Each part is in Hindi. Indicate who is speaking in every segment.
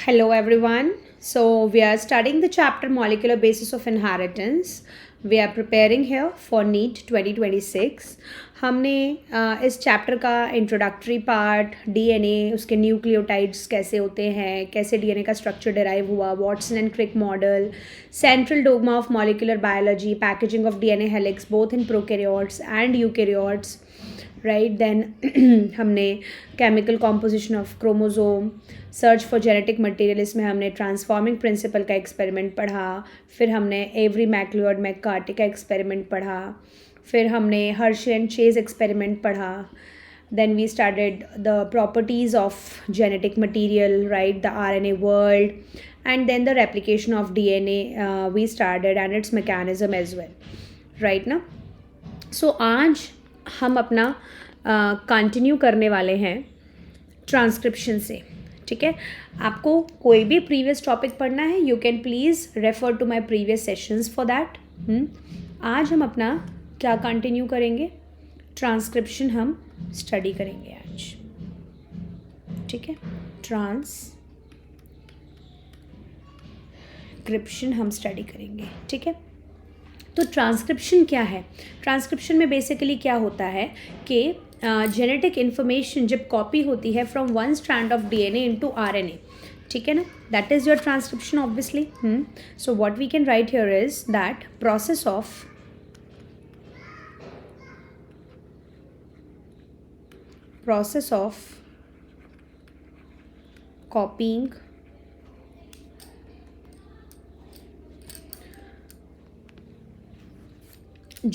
Speaker 1: Hello, everyone. So, we are studying the chapter Molecular Basis of Inheritance. We are preparing here for NEET 2026. हमने इस चैप्टर का इंट्रोडक्टरी पार्ट डीएनए, उसके न्यूक्लियोटाइड्स कैसे होते हैं, कैसे डीएनए का स्ट्रक्चर डिराइव हुआ, Watson and Crick model, central dogma of molecular biology, packaging of DNA helix both in prokaryotes and eukaryotes, right. Then हमने chemical composition of chromosome, search for genetic material, इसमें हमने ट्रांसफॉर्मिंग प्रिंसिपल का एक्सपेरिमेंट पढ़ा. फिर हमने एवरी मैक्लियोड मैककार्टी का एक्सपेरिमेंट पढ़ा. फिर हमने हर्शे एंड चेज एक्सपेरिमेंट पढ़ा. then we started the properties of genetic material, right, the RNA world, and then the replication of DNA we started and its mechanism as well, right now. So आज हम अपना कंटिन्यू करने वाले हैं ट्रांसक्रिप्शन से. ठीक है, आपको कोई भी प्रीवियस टॉपिक पढ़ना है, you can please refer to my previous sessions for that. आज हम अपना क्या कंटिन्यू करेंगे, ट्रांसक्रिप्शन हम स्टडी करेंगे आज. ठीक है, ट्रांसक्रिप्शन हम स्टडी करेंगे. ठीक है, तो ट्रांसक्रिप्शन क्या है? ट्रांसक्रिप्शन में बेसिकली क्या होता है कि जेनेटिक इन्फॉर्मेशन जब कॉपी होती है from one strand of DNA into RNA, ठीक है ना, that is your transcription obviously. So what we can write here is that process of copying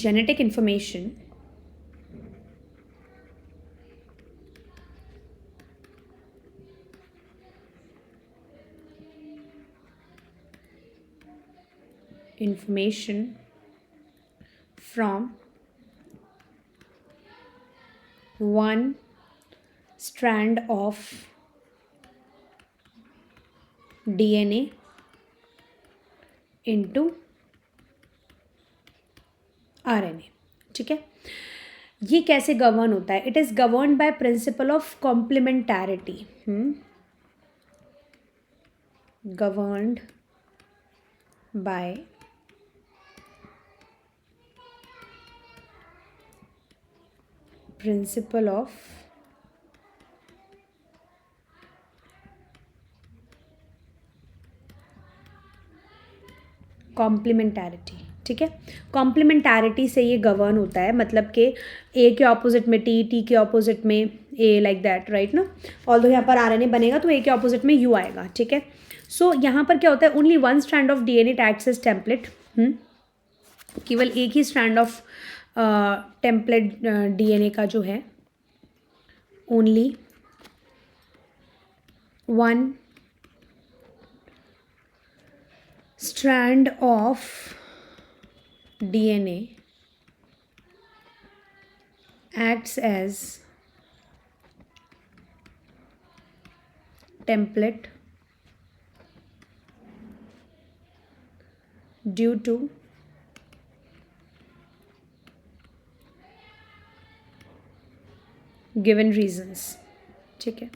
Speaker 1: genetic information from one strand of DNA into RNA. ठीक है, ये कैसे गवर्न होता है? It is govern by principle of complementarity. Governed by principle of complementarity. ठीक है, कॉम्प्लीमेंटैरिटी से ये गवर्न होता है, मतलब कि ए के ऑपोजिट में टी, टी के ऑपोजिट में ए, लाइक दैट, राइट ना. ऑल्दो यहाँ पर आरएनए बनेगा तो ए के ऑपोजिट में यू आएगा. ठीक है, सो यहाँ पर क्या होता है, only one strand of DNA acts as template. केवल एक ही स्ट्रैंड ऑफ टेम्पलेट डीएनए का जो है, only one strand of DNA acts as template due to given reasons. ठीक है,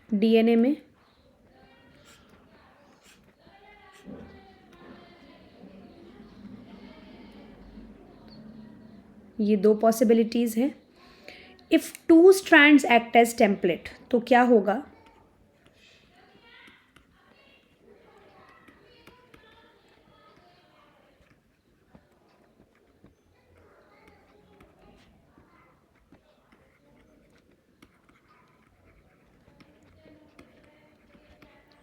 Speaker 1: डीएनए में ये दो पॉसिबिलिटीज़ हैं. If two strands act as template तो क्या होगा?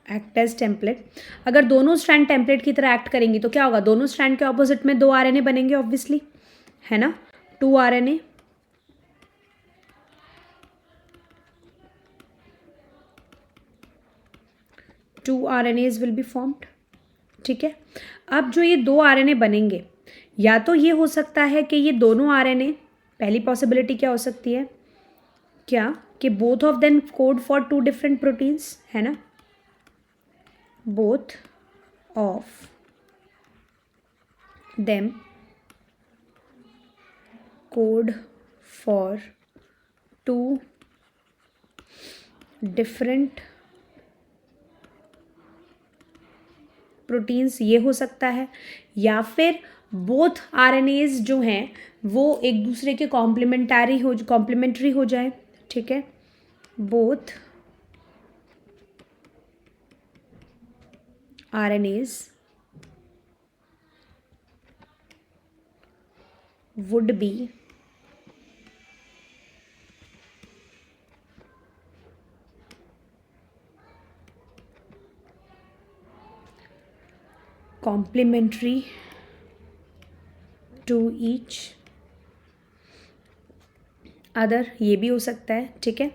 Speaker 1: Act as template. अगर दोनों स्ट्रैंड टेम्पलेट की तरह एक्ट करेंगी तो क्या होगा? दोनों स्ट्रैंड के ऑपोजिट में दो आरएनए बनेंगे ऑब्वियसली, है ना. Two RNA, two RNAs will be formed. ठीक है, अब जो ये दो आरएनए बनेंगे, या तो ये हो सकता है कि ये दोनों आरएनए, पहली पॉसिबिलिटी क्या हो सकती है, क्या कि both of them code for two different proteins, है ना. Both of them code for two different proteins, ये हो सकता है, या फिर बोथ आरएनएज जो हैं वो एक दूसरे के कॉम्प्लीमेंट्री हो जाए, ठीक है, both RNase would be complementary to each other, ये भी हो सकता है, ठीक है।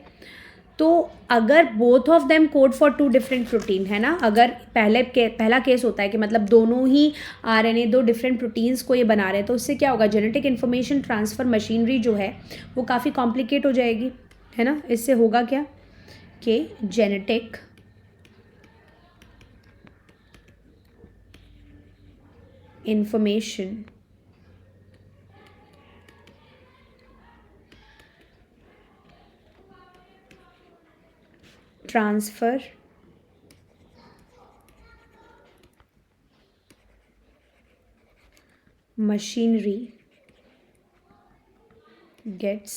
Speaker 1: तो अगर both of them code for two different protein, है ना, अगर पहला केस होता है कि मतलब दोनों ही आरएनए दो डिफरेंट प्रोटीन्स को ये बना रहे हैं, तो उससे क्या होगा, जेनेटिक इन्फॉर्मेशन ट्रांसफ़र मशीनरी जो है वो काफ़ी कॉम्प्लिकेट हो जाएगी, है ना। इससे होगा क्या कि genetic information transfer machinery gets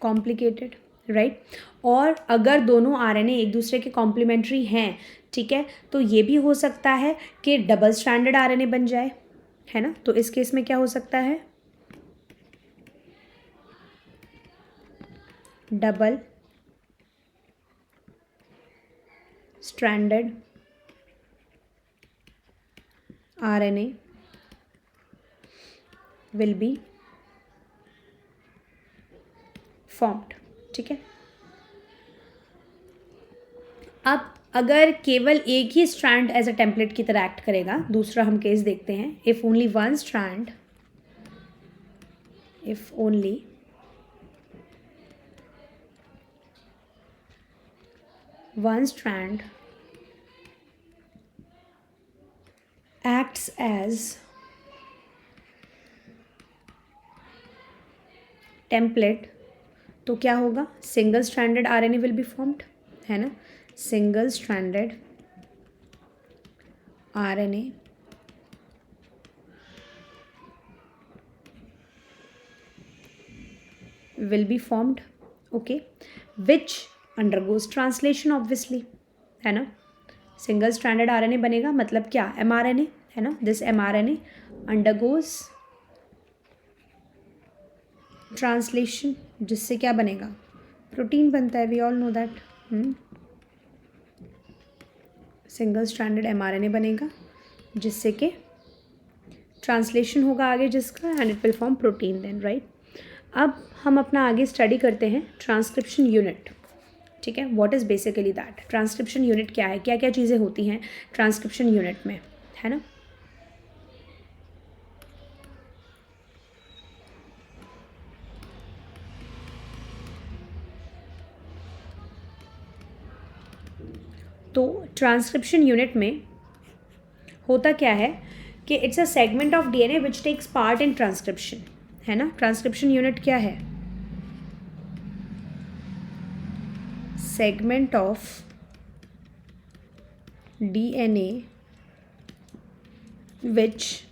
Speaker 1: complicated, right. और अगर दोनों आरएनए एक दूसरे के कॉम्प्लीमेंट्री हैं, ठीक है, तो ये भी हो सकता है कि डबल स्ट्रैंडेड आरएनए बन जाए, है ना। तो इस केस में क्या हो सकता है, double stranded RNA will be formed, ठीक है। अब अगर केवल एक ही स्ट्रैंड एज अ टेम्पलेट की तरह एक्ट करेगा, दूसरा हम केस देखते हैं, if only one strand, if only one strand acts as template, तो क्या होगा, single stranded RNA will be formed, है ना। Single stranded RNA will be formed, okay, which undergoes translation obviously, है ना। सिंगल स्ट्रैंडेड आरएनए बनेगा, मतलब क्या, mRNA, है ना। दिस mRNA undergoes ट्रांसलेशन, जिससे क्या बनेगा, प्रोटीन बनता है, we all know that. Single stranded mRNA बनेगा, जिससे कि ट्रांसलेशन होगा आगे जिसका, and it will form protein then, right. अब हम अपना आगे स्टडी करते हैं ट्रांसक्रिप्शन यूनिट, ठीक है। What is basically that, transcription unit क्या है, क्या क्या चीज़ें होती हैं ट्रांसक्रिप्शन यूनिट में, है ना। तो ट्रांसक्रिप्शन यूनिट में होता क्या है कि it's a segment of DNA which takes part in transcription, है ना। ट्रांसक्रिप्शन यूनिट क्या है, segment of DNA which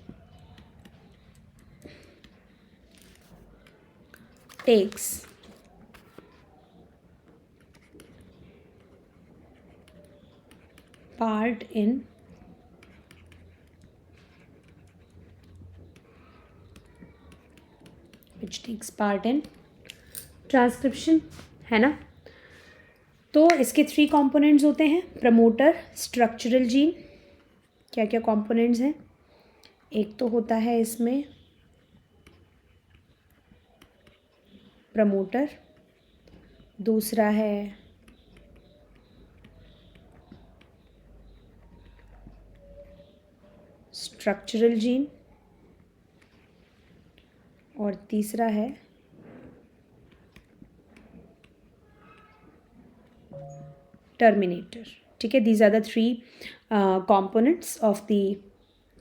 Speaker 1: takes part in which takes part in transcription, है ना। तो इसके 3 कंपोनेंट्स होते हैं, प्रमोटर, स्ट्रक्चरल जीन, क्या क्या कंपोनेंट्स हैं, एक तो होता है इसमें प्रमोटर, दूसरा है स्ट्रक्चरल जीन, और तीसरा है टर्मिनेटर, ठीक है। These are the 3 components of the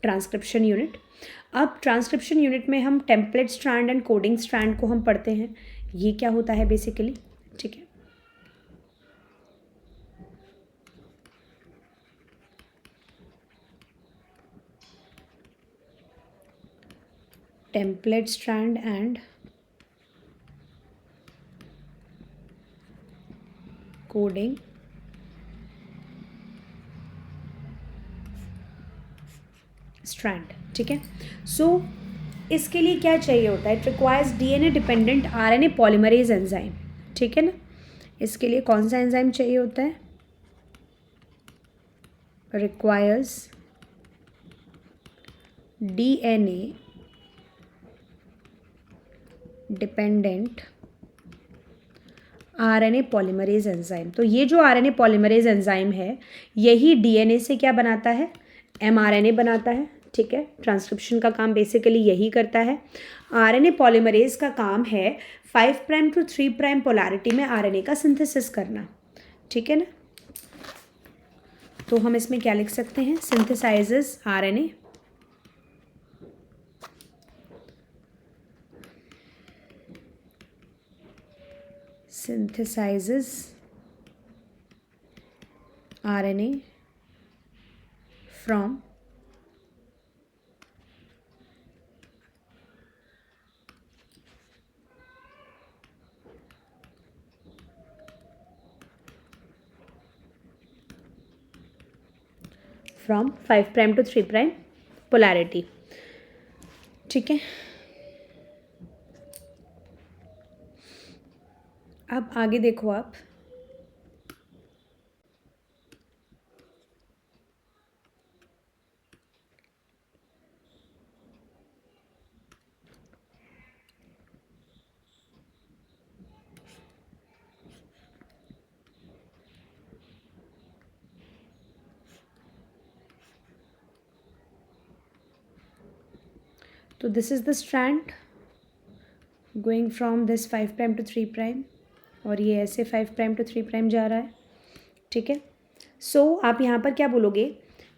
Speaker 1: transcription unit. अब ट्रांसक्रिप्शन यूनिट में हम template strand and coding strand को हम पढ़ते हैं, ये क्या होता है बेसिकली, ठीक है। template strand and coding strand. ठीक है. So इसके लिए क्या चाहिए होता है? It requires DNA dependent RNA polymerase enzyme. ठीक है ना. इसके लिए कौन सा एंजाइम चाहिए होता है? Requires DNA dependent RNA polymerase enzyme. तो ये जो RNA पॉलीमरेज एंजाइम है यही DNA से क्या बनाता है? mRNA बनाता है. ठीक है. ट्रांसक्रिप्शन का काम बेसिकली यही करता है. RNA पॉलीमरेज का काम है 5 प्राइम टू 3 प्राइम पोलैरिटी में RNA का सिंथेसिस करना. ठीक है ना. तो हम इसमें क्या लिख सकते हैं? Synthesises RNA synthesizes RNA from from 5 prime to 3 prime polarity. ठीक है. अब आगे देखो आप. तो this is the strand going from this 5 prime to 3 prime और ये ऐसे 5 प्राइम टू 3 प्राइम जा रहा है. ठीक है. सो आप यहाँ पर क्या बोलोगे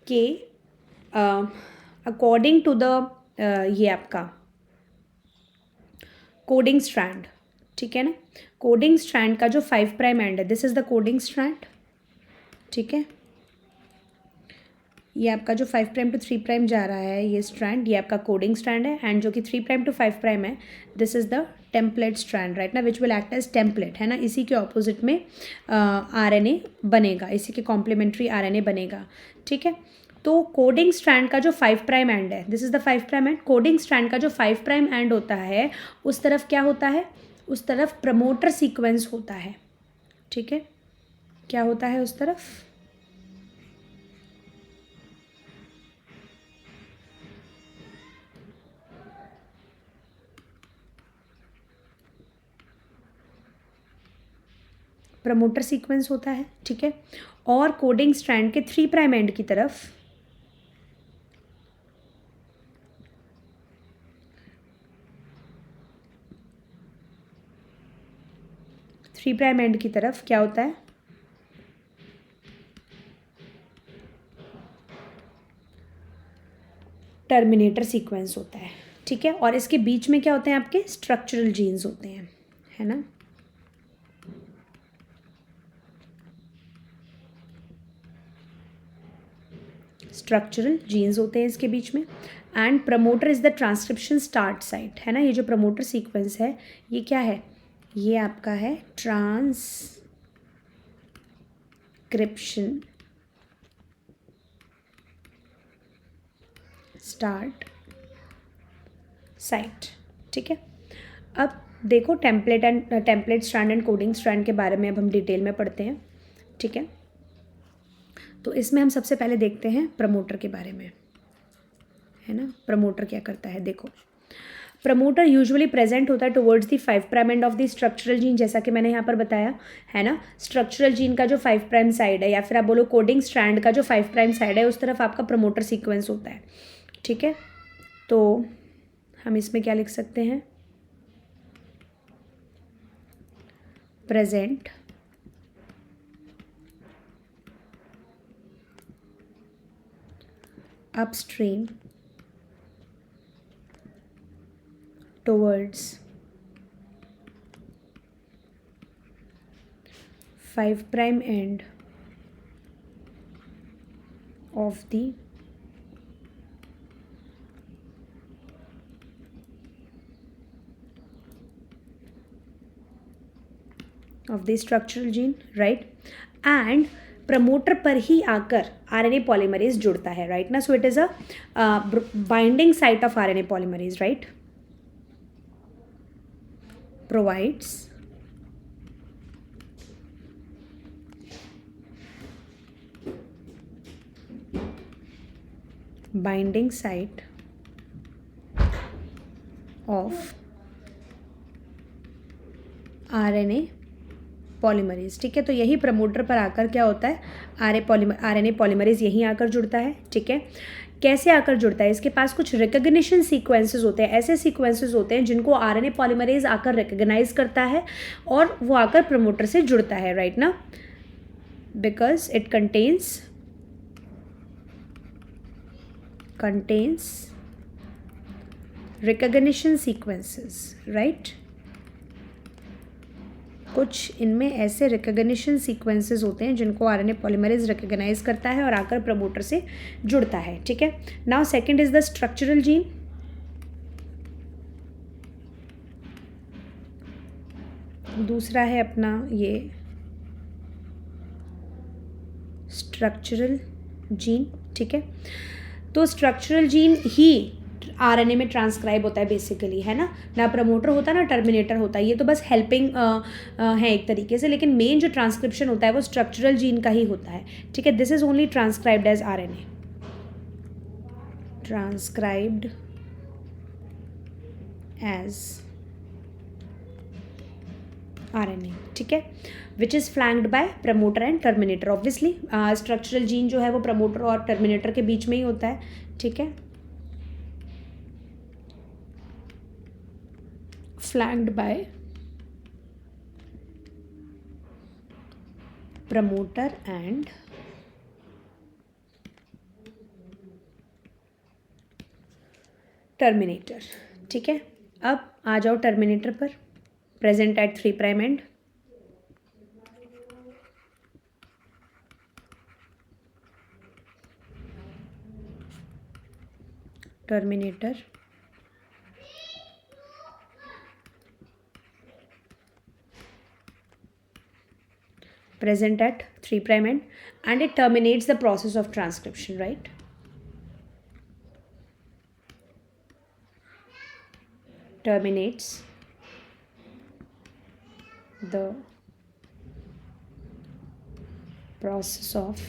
Speaker 1: कि अकॉर्डिंग टू द ये आपका कोडिंग स्ट्रैंड. ठीक है ना. कोडिंग स्ट्रैंड का जो 5 प्राइम एंड है this is the coding strand. ठीक है. ये आपका जो 5 प्राइम टू 3 प्राइम जा रहा है ये स्ट्रैंड ये आपका कोडिंग स्ट्रैंड है. एंड जो कि 3 प्राइम टू 5 प्राइम है this is the template strand. Right ना. Which will act as template. है ना. इसी के ऑपोजिट में RNA बनेगा. इसी के कॉम्प्लीमेंट्री RNA बनेगा. ठीक है. तो कोडिंग स्ट्रैंड का जो 5 प्राइम एंड है this is the 5 prime and. Coding strand का जो 5 प्राइम एंड होता है उस तरफ क्या होता है? उस तरफ प्रमोटर सीक्वेंस होता है. ठीक है. क्या होता है उस तरफ? प्रमोटर सीक्वेंस होता है. ठीक है. और कोडिंग स्ट्रैंड के 3 प्राइम एंड की तरफ 3 प्राइम एंड की तरफ क्या होता है? टर्मिनेटर सीक्वेंस होता है. ठीक है. और इसके बीच में क्या होते हैं? आपके स्ट्रक्चरल जीन्स होते हैं. है ना. स्ट्रक्चरल जीन्स होते हैं इसके बीच में. And promoter is the transcription start site. है ना. ये जो प्रमोटर सीक्वेंस है ये क्या है? ये आपका है ट्रांसक्रिप्शन स्टार्ट साइट. ठीक है. अब देखो template strand and coding strand के बारे में अब हम डिटेल में पढ़ते हैं. ठीक है. तो इसमें हम सबसे पहले देखते हैं प्रमोटर के बारे में. है ना. प्रमोटर क्या करता है? देखो. प्रमोटर यूजुअली प्रेजेंट होता है towards the 5 prime end of the structural gene. जैसा कि मैंने यहाँ पर बताया है ना. स्ट्रक्चरल जीन का जो 5 प्राइम साइड है या फिर आप बोलो कोडिंग स्ट्रैंड का जो 5 प्राइम साइड है उस तरफ आपका प्रमोटर सीक्वेंस होता है. ठीक है. तो हम इसमें क्या लिख सकते हैं? Present upstream towards 5 prime end of the of the structural gene, right, and promoter पर ही आकर आरएनए पॉलीमरेज जुड़ता है, राइट ना. So it is a binding site of RNA polymerase, right, provides binding site of RNA polymerase. ठीक है, तो यही प्रमोटर पर आकर क्या होता है, आरएनए पॉलीमरेज यहीं आकर जुड़ता है. ठीक है, कैसे आकर जुड़ता है, इसके पास कुछ रिकग्निशन सीक्वेंसेस होते हैं, ऐसे सीक्वेंसेस होते हैं जिनको आरएनए पॉलीमरेज आकर रिकग्नाइज करता है और वो आकर प्रमोटर से जुड़ता है, राइट ना, because it contains recognition sequences, right. कुछ इनमें ऐसे रिकग्निशन सीक्वेंसेस होते हैं जिनको आरएनए पॉलीमरेज रिकग्नाइज करता है और आकर प्रमोटर से जुड़ता है. ठीक है, now second is the structural gene. दूसरा है अपना ये स्ट्रक्चरल जीन. ठीक है, तो स्ट्रक्चरल जीन ही आरएनए में ट्रांसक्राइब होता है बेसिकली, है ना. ना प्रमोटर होता है ना टर्मिनेटर होता है, ये तो बस हेल्पिंग है एक तरीके से, लेकिन मेन जो ट्रांसक्रिप्शन होता है वो स्ट्रक्चरल जीन का ही होता है. ठीक है, this is only transcribed as RNA, transcribed as RNA. ठीक है, which is flanked by promoter and terminator. Obviously structural gene जो है वो प्रमोटर और टर्मिनेटर के बीच में ही होता है. ठीक है, flanked by promoter and terminator. ठीक है, अब आ जाओ टर्मिनेटर पर. Present at 3' and. Terminator present at 3' end, and it terminates the process of transcription, right. Terminates the process of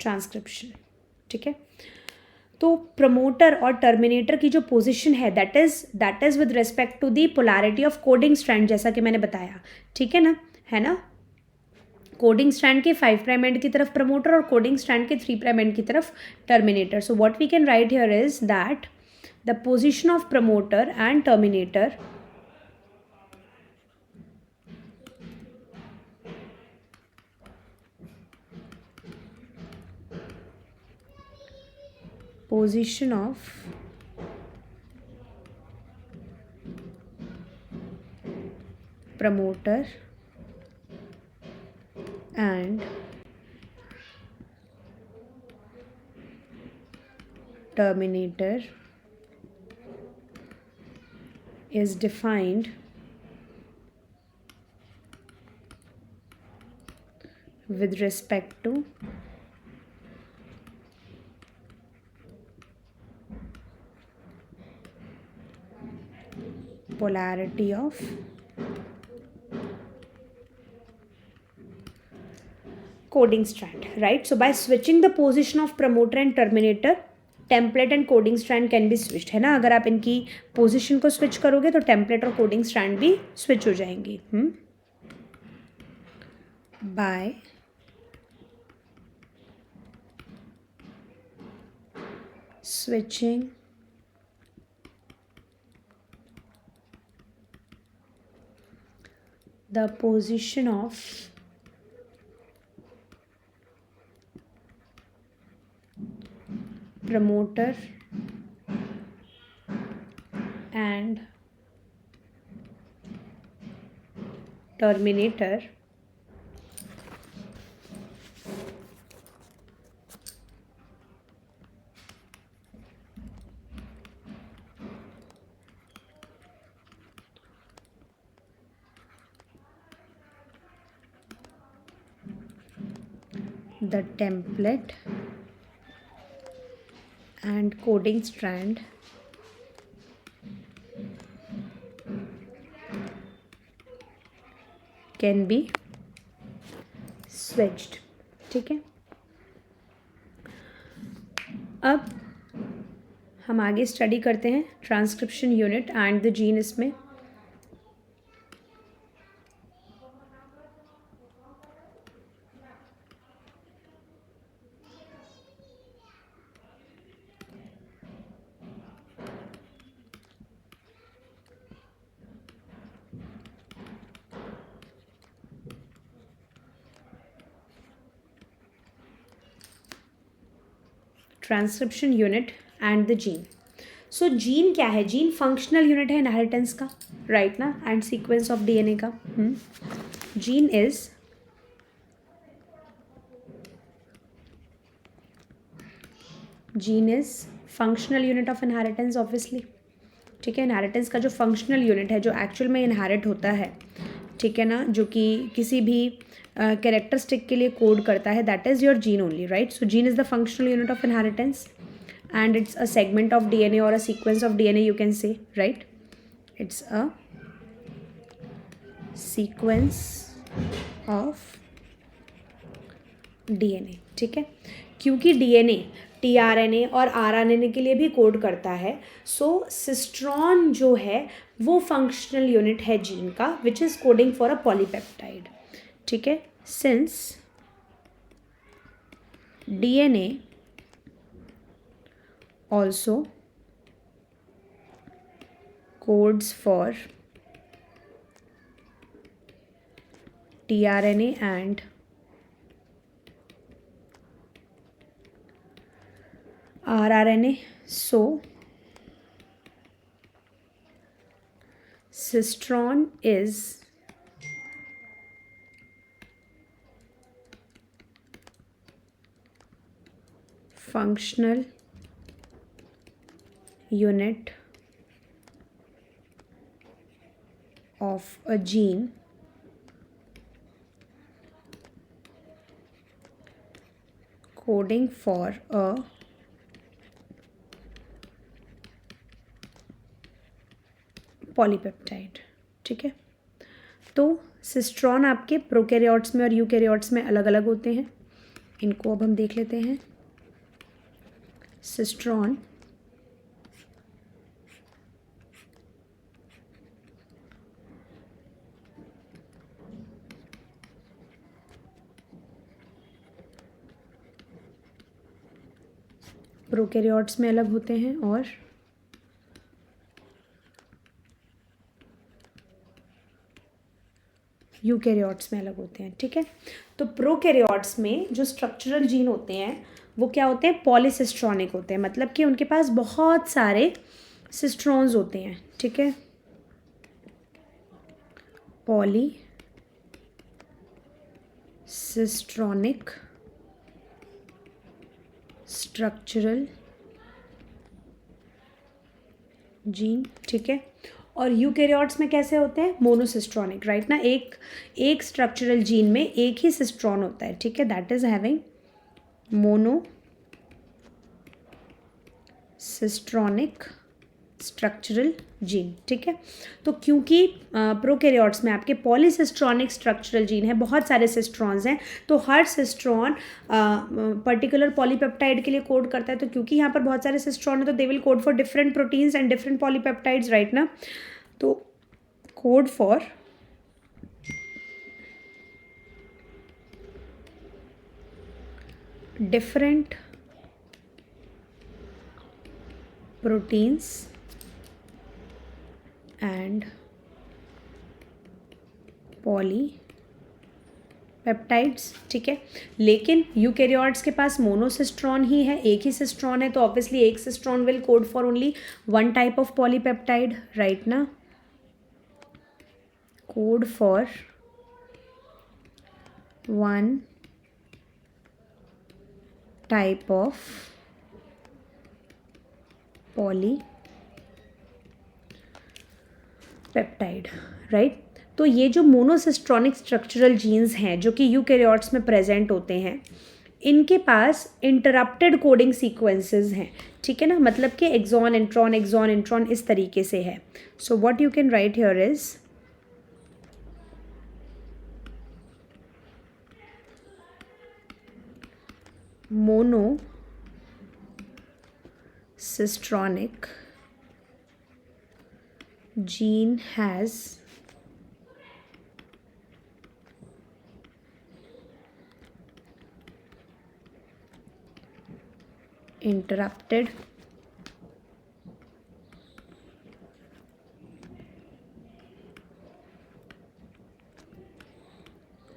Speaker 1: transcription. ठीक है, तो प्रमोटर और टर्मिनेटर की जो पोजीशन है that is with respect to the polarity of coding strand, जैसा कि मैंने बताया. ठीक है ना, है ना. कोडिंग स्ट्रैंड के 5' एंड की तरफ प्रमोटर और कोडिंग स्ट्रैंड के 3' एंड की तरफ टर्मिनेटर. So what we can write here is that the position of promoter and terminator position of promoter and terminator is defined with respect to polarity of coding strand, right. So by switching the position of promoter and terminator, template and coding strand can be switched, है ना. अगर आप इनकी पोजीशन को स्विच करोगे तो टेम्पलेट और कोडिंग स्ट्रैंड भी स्विच हो जाएंगी. By switching the position of promoter and terminator the template and coding strand can be switched. ठीक है, अब हम आगे स्टडी करते हैं transcription unit and the gene इसमें. Transcription unit and the gene. So gene क्या है? जीन फंक्शनल यूनिट है इनहेरिटेंस का, राइट ना, एंड सीक्वेंस ऑफ डीएनए का. Gene is functional unit of inheritance obviously. ठीक है, इनहेरिटेंस का जो फंक्शनल यूनिट है, जो एक्चुअल में इनहेरिट होता है, ठीक है ना, जो कि किसी भी कैरेक्टरिस्टिक के लिए कोड करता है, that is your gene only, right. So gene is the functional unit of inheritance and it's a segment of DNA or a sequence of DNA, you can say, right. It's a sequence of DNA. ठीक है, क्योंकि DNA tRNA और RNA के लिए भी कोड करता है, सो सिस्ट्रॉन जो है वो फंक्शनल यूनिट है जीन का, which is coding for a polypeptide. ठीक है, since DNA also codes for tRNA and rRNA, so cistron is functional unit of a gene coding for a polypeptide. ठीक है, तो सिस्ट्रॉन आपके प्रोकैरियोट्स में और यूकैरियोट्स में अलग अलग होते हैं. इनको अब हम देख लेते हैं. सिस्ट्रॉन प्रोकैरियोट्स में अलग होते हैं और यूकैरियोट्स में अलग होते हैं. ठीक है, तो प्रोकैरियोट्स में जो स्ट्रक्चरल जीन होते हैं वो क्या होते हैं? पॉलीसिस्ट्रॉनिक होते हैं, मतलब कि उनके पास बहुत सारे सिस्ट्रॉन्स होते हैं. ठीक है, पॉलीसिस्ट्रॉनिक स्ट्रक्चरल जीन. ठीक है, और यूकैरियोट्स में कैसे होते हैं? मोनोसिस्ट्रॉनिक, राइट ना. एक स्ट्रक्चरल जीन में एक ही सिस्ट्रॉन होता है. ठीक है, that is having monocistronic structural gene. ठीक है, तो क्योंकि प्रोकैरियोट्स में आपके पॉलीसिस्ट्रॉनिक स्ट्रक्चरल जीन है, बहुत सारे सिस्ट्रॉन्स हैं, तो हर सिस्ट्रॉन पर्टिकुलर पॉलीपेप्टाइड के लिए कोड करता है. तो क्योंकि यहाँ पर बहुत सारे सिस्ट्रॉन है, तो they will code for different proteins and different polypeptides, right ना. तो code for different proteins and polypeptides. ठीक है, लेकिन यूकैरियोट्स के पास मोनोसिस्ट्रॉन ही है, एक ही सिस्ट्रॉन है, तो ऑब्वियसली एक cistron will code for only one type of polypeptide, right ना. Code for one type of polypeptide, right. तो ये जो मोनोसिस्ट्रॉनिक स्ट्रक्चरल जीन्स हैं जो कि यूकैरियोट्स में प्रेजेंट होते हैं, इनके पास इंटरप्टेड कोडिंग सीक्वेंसेस हैं, ठीक है ना, मतलब कि एक्सॉन इंट्रॉन इस तरीके से है. So what you can write here is monocistronic gene has interrupted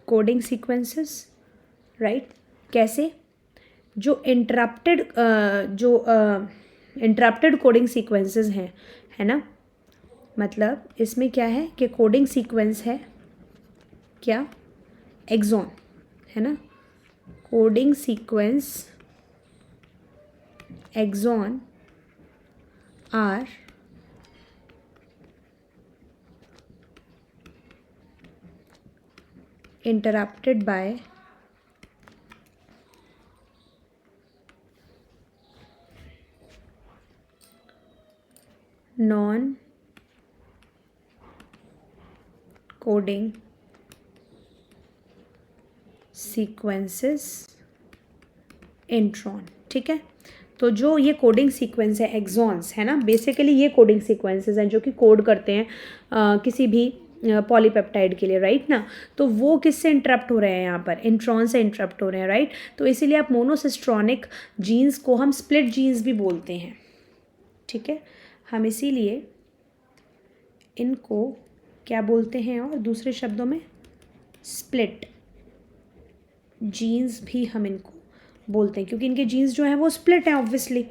Speaker 1: coding sequences, right. कैसे? जो इंटरप्टेड कोडिंग सीक्वेंसेस हैं, है ना, मतलब इसमें क्या है कि कोडिंग सीक्वेंस है क्या, एक्सॉन, है ना, coding sequence exon are interrupted by non-coding sequences intron. ठीक है, तो जो ये कोडिंग सीक्वेंस है एक्सॉन्स, है ना, बेसिकली ये कोडिंग सीक्वेंसेस हैं जो कि कोड करते हैं किसी भी पॉलीपेप्टाइड के लिए, राइट ना. तो वो किससे इंटरप्ट हो रहे हैं यहाँ पर, इंट्रॉन से इंटरप्ट हो रहे हैं, राइट. तो इसीलिए आप मोनोसिस्ट्रॉनिक जीन्स को हम स्प्लिट जीन्स भी बोलते हैं, ठीक है. हम इसीलिए इनको क्या बोलते हैं, और दूसरे शब्दों में स्प्लिट जीन्स भी हम इनको बोलते हैं, क्योंकि इनके जीन्स जो हैं वो स्प्लिट हैं ऑब्वियसली,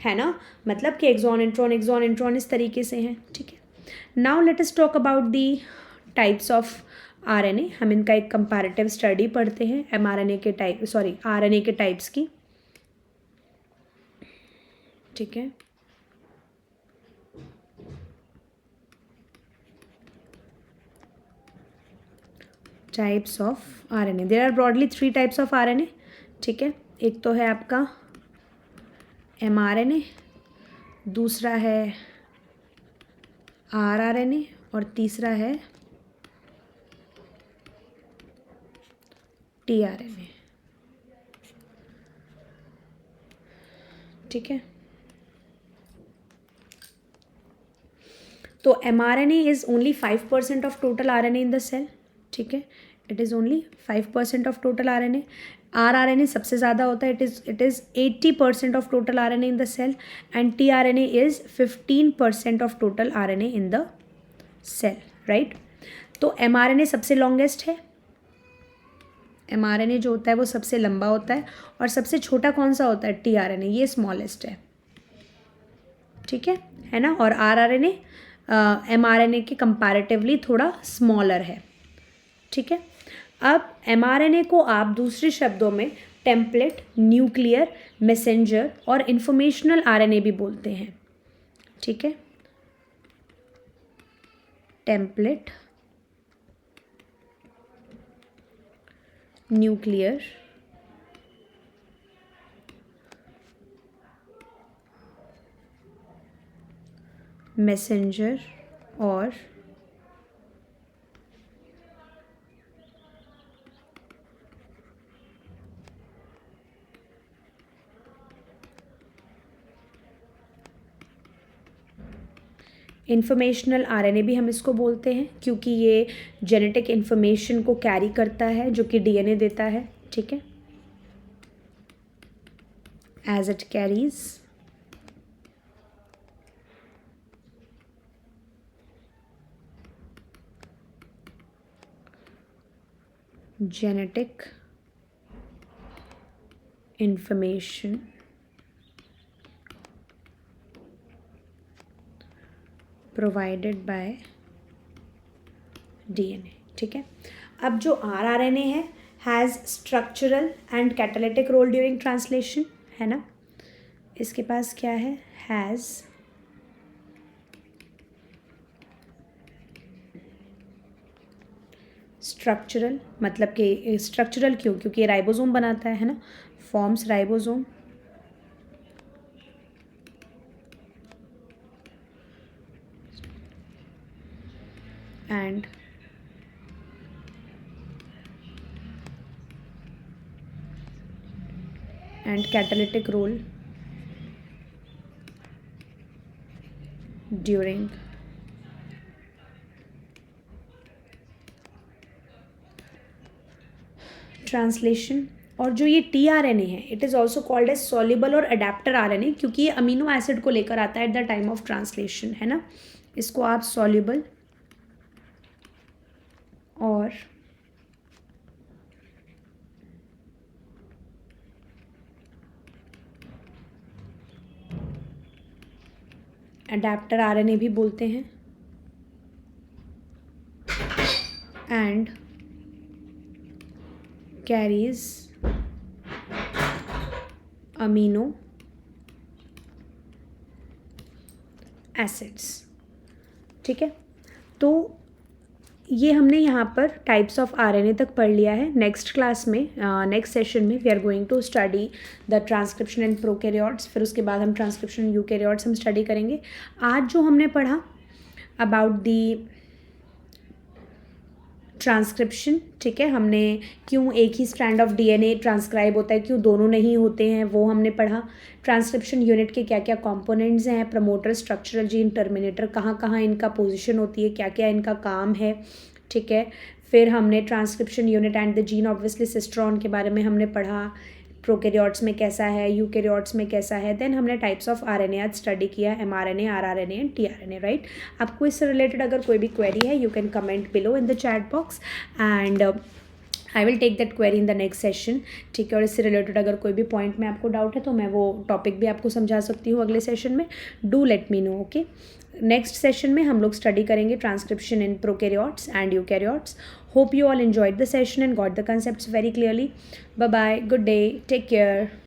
Speaker 1: है ना, मतलब कि एक्सॉन इंट्रॉन इस तरीके से हैं, ठीक है. Now let us talk about the types of RNA. हम इनका एक कंपैरेटिव स्टडी पढ़ते हैं आरएनए के टाइप्स की, ठीक है. Types of RNA, there are broadly 3 types of RNA, ठीक है. एक तो है आपका एमआरएनए, दूसरा है आरआरएनए और तीसरा है टीआरएनए, ठीक है. तो mRNA is only 5% of total RNA in the cell, ठीक है. It is only 5% of total RNA. RRNA सबसे ज़्यादा होता है, it is 80% of total RNA in the cell, and tRNA is 15% of total RNA in the cell, right. तो एमआरएनए सबसे लॉन्गेस्ट है, एमआरएनए जो होता है वो सबसे लंबा होता है, और सबसे छोटा कौन सा होता है, टीआरएनए, ये स्मॉलेस्ट है, ठीक है ना. और आरआरएनए एमआरएनए के कंपैरेटिवली थोड़ा स्मॉलर है, ठीक है. अब एमआरएनए को आप दूसरे शब्दों में टेम्पलेट, न्यूक्लियर, मैसेंजर और इंफॉर्मेशनल आरएनए भी बोलते हैं, ठीक है. टेम्पलेट, न्यूक्लियर, मैसेंजर और इंफॉर्मेशनल आरएनए भी हम इसको बोलते हैं, क्योंकि ये जेनेटिक इंफॉर्मेशन को कैरी करता है जो कि डीएनए देता है, ठीक है. As it carries genetic information provided by DNA, ठीक है. अब जो आरआरएनए है has structural and catalytic role during translation, है ना. इसके पास क्या है, हैज़ स्ट्रक्चरल, मतलब कि स्ट्रक्चरल क्यों, क्योंकि ये राइबोसोम बनाता है ना. forms ribosome and catalytic role during translation. और जो ये tRNA है it is also called as soluble और अडेप्टर RNA, क्योंकि ये अमीनो एसिड को लेकर आता है at the time of translation, है ना. इसको आप सॉल्युबल और अडेप्टर RNA भी बोलते हैं. And carries amino acids. ठीक है, तो ये हमने यहाँ पर टाइप्स ऑफ RNA तक पढ़ लिया है. नेक्स्ट क्लास में, नेक्स्ट सेशन में we are going to study the transcription in prokaryotes. फिर उसके बाद हम ट्रांसक्रिप्शन इन यूकैरियोट्स हम स्टडी करेंगे. आज जो हमने पढ़ा अबाउट दी ट्रांसक्रिप्शन, ठीक है, हमने क्यों एक ही स्ट्रैंड ऑफ DNA ट्रांसक्राइब होता है, क्यों दोनों नहीं होते हैं, वो हमने पढ़ा. ट्रांसक्रिप्शन यूनिट के क्या क्या कंपोनेंट्स हैं, प्रमोटर, स्ट्रक्चरल जीन, टर्मिनेटर, कहाँ कहाँ इनका पोजीशन होती है, क्या क्या इनका काम है. ठीक है, फिर हमने transcription unit and the gene obviously cistron के बारे में हमने पढ़ा. प्रोकैरियोट्स में कैसा है, यूकैरियोट्स में कैसा है. देन हमने टाइप्स ऑफ RNA आज स्टडी किया, mRNA, rRNA and tRNA, right. आपको इससे रिलेटेड अगर कोई भी क्वेरी है you can comment below in the chat box and I will take that query in the next session. ठीक है, और इससे रिलेटेड अगर कोई भी पॉइंट में आपको डाउट है तो मैं वो टॉपिक भी आपको समझा सकती हूँ अगले सेशन में. Do let me know. Okay, next session में हम लोग स्टडी करेंगे transcription in prokaryotes and eukaryotes. Hope you all enjoyed the session and got the concepts very clearly. Bye bye. Good day. Take care.